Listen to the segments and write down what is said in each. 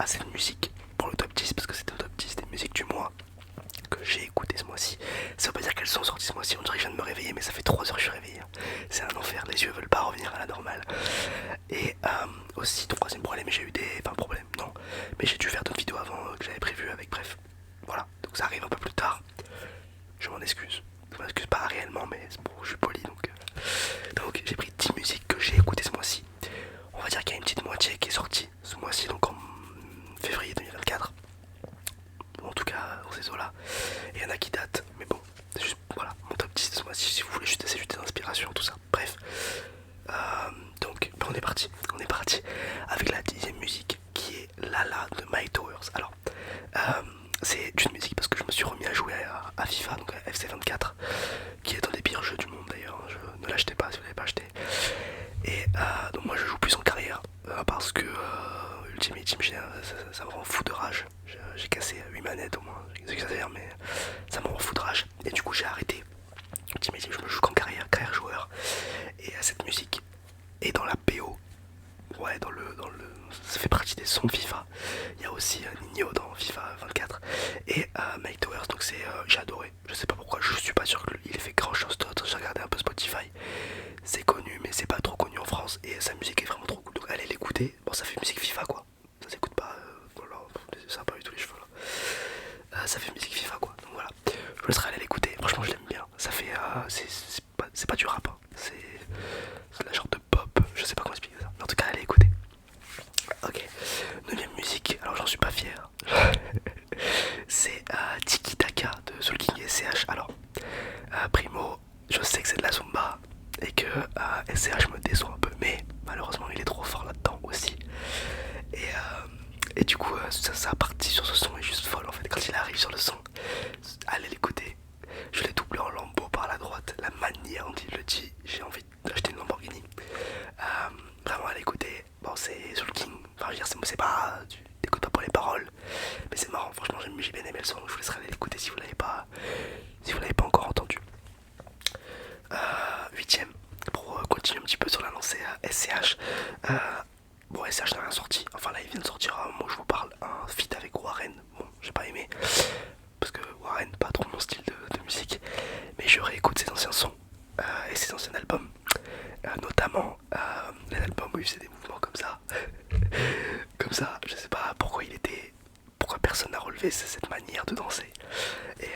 à cette musique pour le top 10 parce que c'était le top 10 des musiques du mois que j'ai écouté ce mois-ci. Ça veut pas dire qu'elles sont sorties ce mois-ci, on dirait que je viens de me réveiller, mais ça fait 3 heures que je suis réveillé. C'est un enfer, les yeux veulent pas revenir à la normale. Et aussi, troisième problème, j'ai eu des. Enfin, problème, non, mais j'ai dû faire d'autres vidéos avant que j'avais prévu avec, bref. Voilà, donc ça arrive un peu plus tard. Je m'en excuse. Je m'en excuse pas réellement, mais bon, je suis poli donc j'ai pris 10 musiques que j'ai écoutées ce mois-ci. On va dire qu'il y a une petite moitié qui est sortie ce mois-ci, donc en février 2024. En tout cas, dans ces eaux-là. Et il y en a qui datent, mais bon, c'est juste, voilà, mon top 10 de ce mois-ci, si vous voulez juste essayer des inspirations, tout ça. Bref. Euh, donc, ben, on est parti avec la 10ème musique qui est Lala de My Towers. Alors, c'est une musique parce que je me suis remis à jouer à FIFA, donc à FC24, qui est un des pires jeux du monde d'ailleurs. Ne l'achetez pas si vous l'avez pas acheté. Et donc moi je joue plus en carrière parce que Ultimate Team ça me rend fou de rage. J'ai cassé 8 manettes au moins, j'exagère mais ça me rend fou de rage. Et du coup j'ai arrêté Ultimate Team, je me joue qu'en carrière joueur. Et cette musique est dans la BO. Ouais, ça fait partie des sons de FIFA. Il y a aussi Nino dans FIFA 24 et Mike Towers, donc j'ai adoré. Je sais pas pourquoi, je suis pas sûr qu'il ait fait grand chose d'autre. J'ai regardé un peu Spotify, c'est connu mais c'est pas trop connu en France et sa musique est vraiment trop cool. Donc allez l'écouter. Bon, ça fait musique FIFA quoi. Ça s'écoute pas. Voilà, ça a pas eu tous les cheveux là. Ça fait musique FIFA quoi. Donc voilà. Je vous laisserai aller l'écouter. Franchement, je l'aime bien. Ça fait. C'est pas du rap. Hein. C'est la genre de pop. Je sais pas comment expliquer ça. Mais en tout cas, allez écouter. Ok. 9ème musique. Alors j'en suis pas fier. C'est Tiki Taka de Soul King et SCH. Alors, Primo, je sais que c'est de la Zumba et que SCH me déçoit un peu, mais malheureusement il est trop fort là-dedans aussi. Et du coup, sa partie sur ce son est juste folle en fait. Quand il arrive sur le son, allez l'écouter. Je l'ai doublé en lambeau par la droite. La manière dont il le dit, j'ai envie d'acheter une Lamborghini. Vraiment à l'écouter. Bon, c'est Soul King. Enfin, je veux dire, c'est pas. Tu t'écoutes pas pour les paroles, mais c'est marrant. Franchement, j'ai bien aimé le son. Je vous laisserai aller l'écouter si vous l'avez pas encore entendu. 8ème, pour continuer un petit peu sur la lancée SCH. Bon, SCH n'a rien sorti. Enfin, là, il vient de sortir à un moment où je vous parle. Un feat avec Warren. Bon, j'ai pas aimé. Parce que Warren, pas trop mon style de musique. Mais je réécoute ses anciens sons et ses anciens albums. Notamment les albums où il faisait des mouvements comme ça. Comme ça, je sais pas pourquoi pourquoi personne n'a relevé cette manière de danser. Et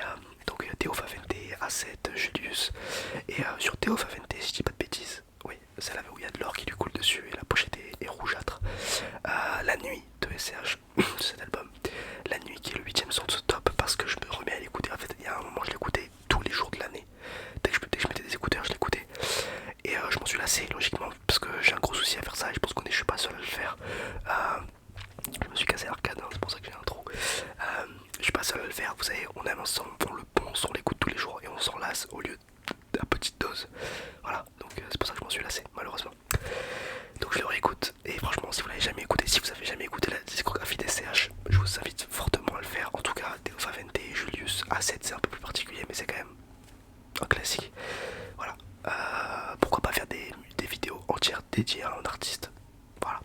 donc Théo Favente, A7, Julius. Et sur Théo Favente, si je dis pas de bêtises, oui, c'est là où il y a de l'or qui lui coule dessus et la pochette est rougeâtre. La nuit de SCH, de cet album. La nuit qui est le 8ème son de ce top parce que je me remets à l'écouter. En fait, il y a un moment, je l'écoutais tous les jours de l'année. Dès que je mettais des écouteurs, je l'écoutais. Et je m'en suis lassé logiquement parce que j'ai un gros souci à faire ça et je pense je suis pas seul à le faire. Je me suis cassé l'arcade, hein, c'est pour ça que j'ai un trou. Je suis pas seul à le faire, vous savez, on aime un son, le bon son, on l'écoute tous les jours et on s'en lasse au lieu de la petite dose. Voilà, donc c'est pour ça que je m'en suis lassé, malheureusement. Donc je le réécoute et franchement, si vous l'avez jamais écouté, si vous avez jamais écouté la discographie des CH, je vous invite fortement à le faire. En tout cas, Théo Favente, Julius, A7, c'est un peu plus particulier, mais c'est quand même un classique. Voilà. Pourquoi pas faire des vidéos entières dédiées à un artiste. Voilà.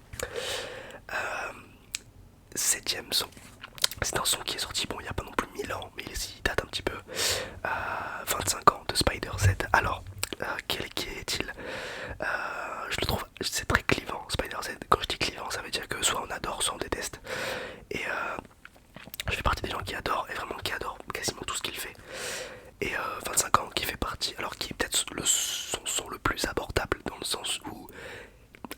7ème son. C'est un son qui est sorti, bon, il n'y a pas non plus 1000 ans, mais il date un petit peu. 25 ans de Spider Z. Alors, qui est-il Je le trouve, c'est très clivant, Spider Z. Quand je dis clivant, ça veut dire que soit on adore, soit on déteste. Et je fais partie des gens qui adorent, et vraiment qui adorent quasiment tout ce qu'il fait. Et 25 ans qui fait partie, alors qui est peut-être son son le plus abordable, dans le sens où,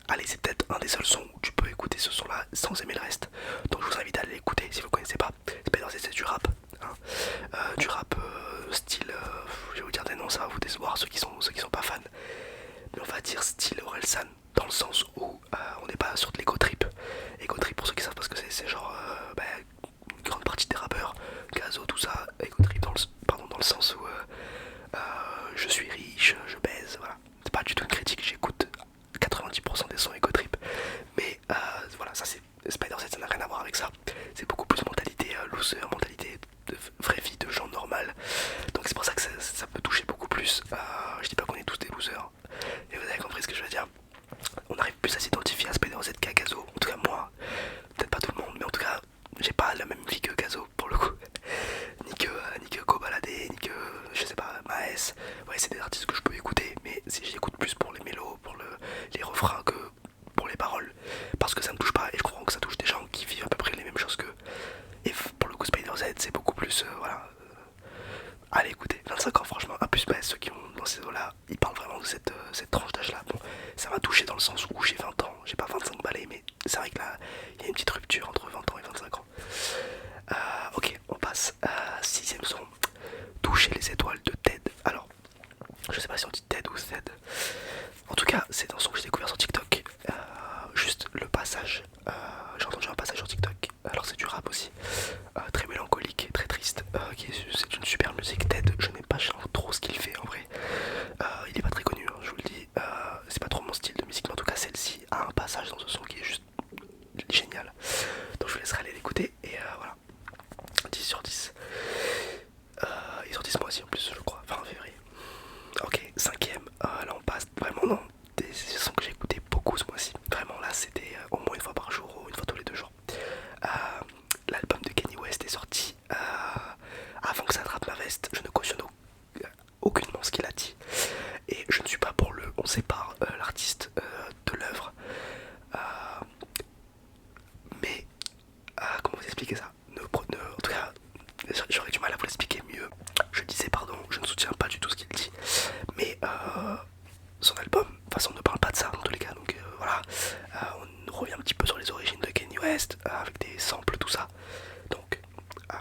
allez, c'est peut-être un des seuls sons où tu peux écouter ce son là sans aimer le reste. Donc je vous invite à aller l'écouter si vous ne connaissez pas. C'est du rap, hein. Du rap style, je vais vous dire des noms, ça va vous décevoir ceux qui sont pas fans. Mais on va dire style Orelsan, dans le sens où on n'est pas sur de l'ego trip. Ego trip, pour ceux qui savent pas ce que c'est genre une grande partie des rappeurs, Gazo, tout ça. Ego trip dans le sens où je suis riche, je baise, voilà. C'est pas du tout une critique, j'écoute 90% des sons Ego trip. Mais voilà, ça c'est Spider Z, ça n'a rien à voir avec ça. C'est beaucoup plus mentalité loser, mentalité de vraie vie de gens normal. Donc c'est pour ça que ça peut toucher beaucoup plus. Je dis pas qu'on est tous des losers, et vous avez compris ce que je veux dire. On arrive plus à s'identifier à Spider Z qu'à Gazo. En tout cas moi, peut-être pas tout le monde, mais en tout cas j'ai 20 ans, j'ai pas 25 balais, mais c'est vrai que là, il y a une petite rupture entre 20 ans et 25 ans. Ok, on passe à sixième son, toucher les étoiles de Ted. Alors, je sais pas si on dit Ted ou Ted. En tout cas, c'est un son que j'ai découvert sur TikTok. Juste le passage, j'ai entendu un passage sur TikTok. Alors c'est du rap aussi, très mélancolique, très triste. C'est une super musique. Ted, je n'ai pas trop ce qu'il fait en vrai. Il est pas très connu, hein, je vous le dis. C'est pas trop mon style de musique, mais en tout cas celle-ci a un passage dans ce son qui est juste génial. Donc je vous laisserai aller l'écouter et voilà. 10 sur 10. Ils sortent ce mois-ci en plus, je crois, fin février. Ok, cinquième, là on passe vraiment dans des sons que j'ai écouté beaucoup ce mois-ci. Vraiment là c'était au moins une fois par jour ou une fois tous les 2 jours. L'album de Kanye West est sorti avant que ça attrape ma veste. Je ne cautionne aucunement ce qu'il a dit. Et je ne suis pas pour on sépare l'artiste de l'œuvre. Mais comment vous expliquer ça en tout cas, j'aurais du mal à vous l'expliquer mieux. Je disais pardon, je ne soutiens pas du tout ce qu'il dit. Mais son album, de toute façon, ne parle pas de ça dans tous les cas. Donc voilà, on revient un petit peu sur les origines de Kanye West, avec des samples, tout ça. Donc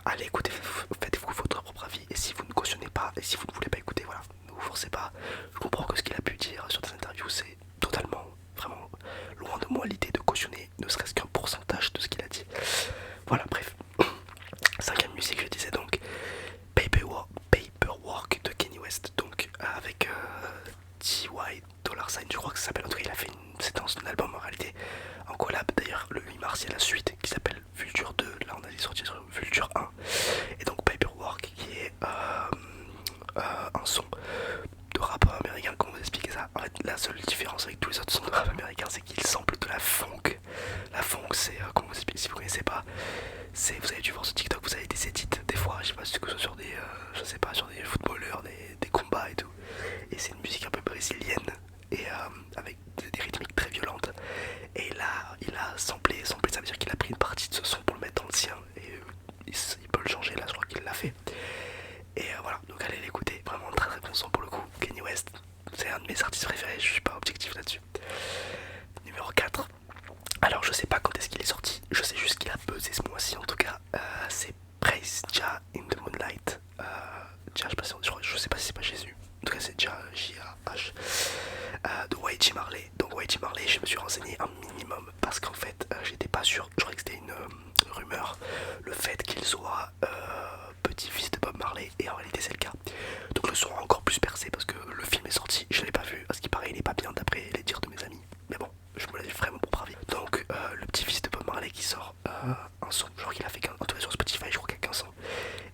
allez écoutez, faites-vous votre propre avis. Et si vous ne cautionnez pas, et si vous ne voulez pas écouter, voilà, ne vous forcez pas. Je comprends que ce qu'il a pu dire sur des interviews, c'est totalement, vraiment loin de moi l'idée de cautionner ne serait-ce qu'un pourcentage de ce qu'il a dit. Voilà, bref. Cinquième musique, je disais donc Paperwork de Kanye West, donc avec T.Y. Dollar Sign, je crois que ça s'appelle. En tout cas, il a fait c'est un album en réalité en collab. D'ailleurs, le 8 mars, il y a la suite qui s'appelle Vulture 2. Là, on a sorti sur Vulture 1. Et donc, Paperwork qui est un son de rap américain. Comment vous expliquer ça? En fait, la seule différence avec tous les autres sons de rap américain, c'est qu'il sample de la funk. La funk, c'est comment vous expliquer si vous connaissez pas? Vous avez dû voir sur TikTok, vous avez des edits des fois, je sais pas, que ce soit sur des, je sais pas, sur des footballeurs, des combats et tout. Et c'est une musique un peu brésilienne et avec des rythmiques très violentes. Et là, il a samplé, ça veut dire qu'il a pris une partie de ce son pour le mettre dans le sien. Et il peut le changer là, je crois qu'il l'a fait. Et voilà, donc allez l'écouter, vraiment un très très bon son pour le coup. Kanye West, c'est un de mes artistes préférés, je suis pas objectif là-dessus. Numéro 4. Alors je sais pas quand est-ce qu'il est sorti, je sais juste qu'il a buzzé ce mois-ci en tout cas. C'est Praise Jah in the Moonlight. Jah, je sais pas si c'est pas Jésus. En tout cas c'est Jah, J-A-H. De YG Marley. Donc YG Marley, je me suis renseigné un minimum parce qu'en fait j'étais pas sûr, je croyais que c'était une rumeur, le fait qu'il soit petit-fils de Bob Marley, et en réalité c'est le cas. Donc le son a encore plus percé parce que le film est sorti, je l'ai pas vu, à ce qui paraît il est pas bien d'après les dires de mes amis. Mais bon, je me l'ai vraiment pour propre avis. Donc le petit-fils de Bob Marley qui sort un son, genre qu'il a fait en tout cas sur Spotify, je crois qu'il y a qu'un son.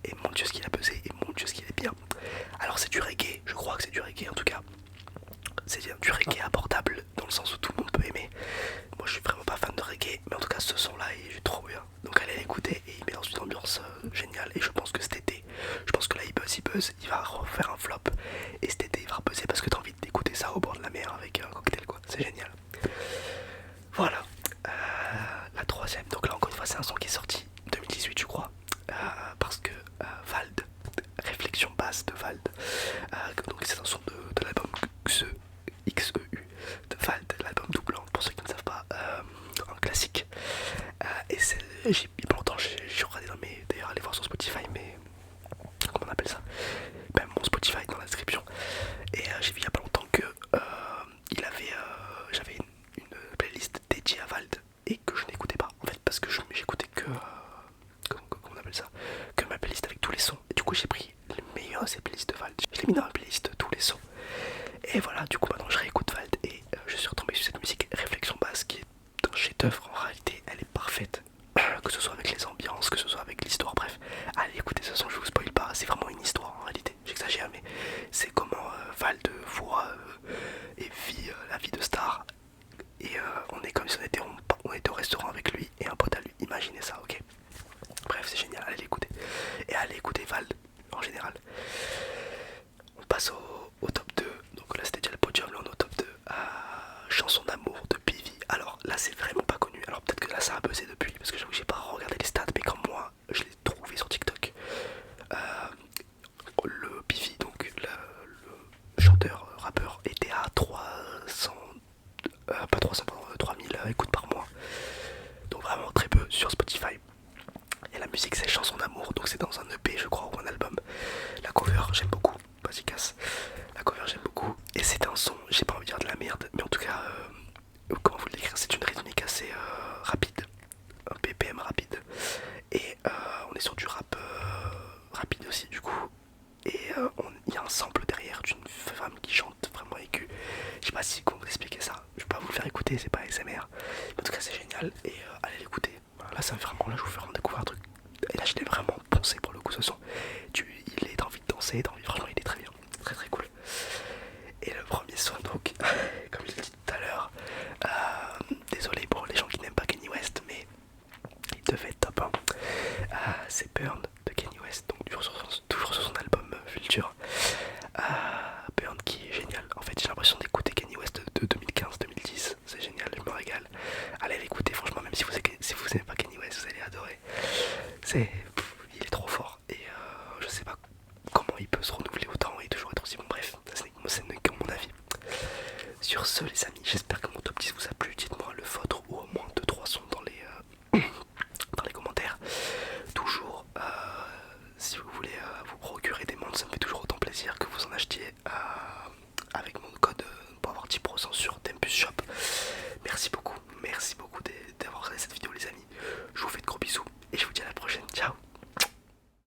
Et mon dieu ce qu'il a pesé, et mon dieu ce qu'il est bien. Alors c'est du reggae, je crois que c'est du reggae en tout cas. C'est du reggae abordable dans le sens où tout le monde peut aimer. Moi je suis vraiment pas fan de reggae, mais en tout cas ce son là il est trop bien. Donc allez l'écouter et il met dans une ambiance géniale. Et je pense que cet été, je pense que là il buzz, il va refaire un flop. Et cet été il va buzzer parce que t'as envie d'écouter ça au bord de la mer avec un cocktail quoi, c'est génial. Voilà, la troisième, donc là encore une fois c'est un son qui est sorti 2018 je crois. Parce que Vald, Réflexion basse de Vald, donc c'est un son de l'album XEU de Vald, l'album doublant pour ceux qui ne savent pas, un classique. Et il y a pas longtemps j'ai regardé d'ailleurs allez voir sur Spotify, mais comment on appelle ça, ben, mon Spotify dans la description. Et j'ai vu il y a pas longtemps que j'avais une playlist dédiée à Vald et que je n'écoutais pas en fait parce que j'écoutais que comment on appelle ça, que ma playlist avec tous les sons. Et du coup j'ai pris les meilleurs de ces playlists de Vald, je l'ai mis dans ma playlist de tous les sons. Et voilà, du coup maintenant je réécoute Vald et je suis retombé sur cette musique Réflexion basse qui est un chef-d'œuvre. En réalité elle est parfaite, que ce soit avec les ambiances, que ce soit avec l'histoire, bref. Allez écoutez ce son, je vous spoil pas, c'est vraiment une histoire en réalité, j'exagère mais c'est comment Vald voit et vit la vie de star. Et on est comme si on était au restaurant avec lui et un pote à lui, imaginez ça, ok. Bref c'est génial, allez l'écouter. Et allez écouter Vald en général. On passe au top 2, donc là c'était déjà le podium, là on est au top 2. Chanson d'amour de PV. Alors là c'est vraiment pas connu, alors peut-être que là ça a buzzé depuis, parce que j'avoue que j'ai pas regardé les stats, mais comme moi je l'ai trouvé sur TikTok. Le PV, donc le chanteur rappeur, était à 300, pas 300, pardon, 3000 écoutes par mois. Donc vraiment très peu sur Spotify. Et la musique c'est Chanson d'amour, donc c'est dans un EP je crois ou un album. La cover j'aime beaucoup, vas-y casse. La cover j'aime beaucoup. Et c'est un son, j'ai pas envie de dire de la merde, mais en tout cas, comment vous le décrire, c'est une rythmique assez rapide, un BPM rapide. Et on est sur du rap rapide aussi du coup. Et il y a un sample derrière d'une femme qui chante vraiment aiguë. Je sais pas si comment vous expliquer ça. Je vais pas vous le faire écouter, c'est pas ASMR. Mais en tout cas c'est génial et allez l'écouter. Voilà, là ça vraiment, là je vous fais vraiment découvrir un truc. Et là je l'ai vraiment poncé pour le coup ce son. Il est envie de danser, franchement il est très bien, très très cool. Et le premier son donc, comme je l'ai dit tout à l'heure, désolé pour les gens qui n'aiment pas Kanye West, mais il devait être top 1. C'est Burn de Kanye West, donc toujours sur son album Vulture. Burn qui est génial. En fait, j'ai l'impression d'écouter Kanye West de 2015-2010. C'est génial, je me régale. Allez l'écouter, franchement, même si vous n'aimez pas Kanye West, vous allez adorer. Il est trop fort et je sais pas comment il peut se renouveler autant et toujours être aussi bon. Bref, ce n'est que mon avis. Sur ce, les amis, j'espère que mon top 10 vous a plu. Dites-moi le vôtre ou au moins 2-3 sons dans les commentaires. Toujours, si vous voulez vous procurer des montres, ça me fait toujours autant plaisir que vous en achetiez avec mon code pour avoir 10% sur Tempus Shop. Merci beaucoup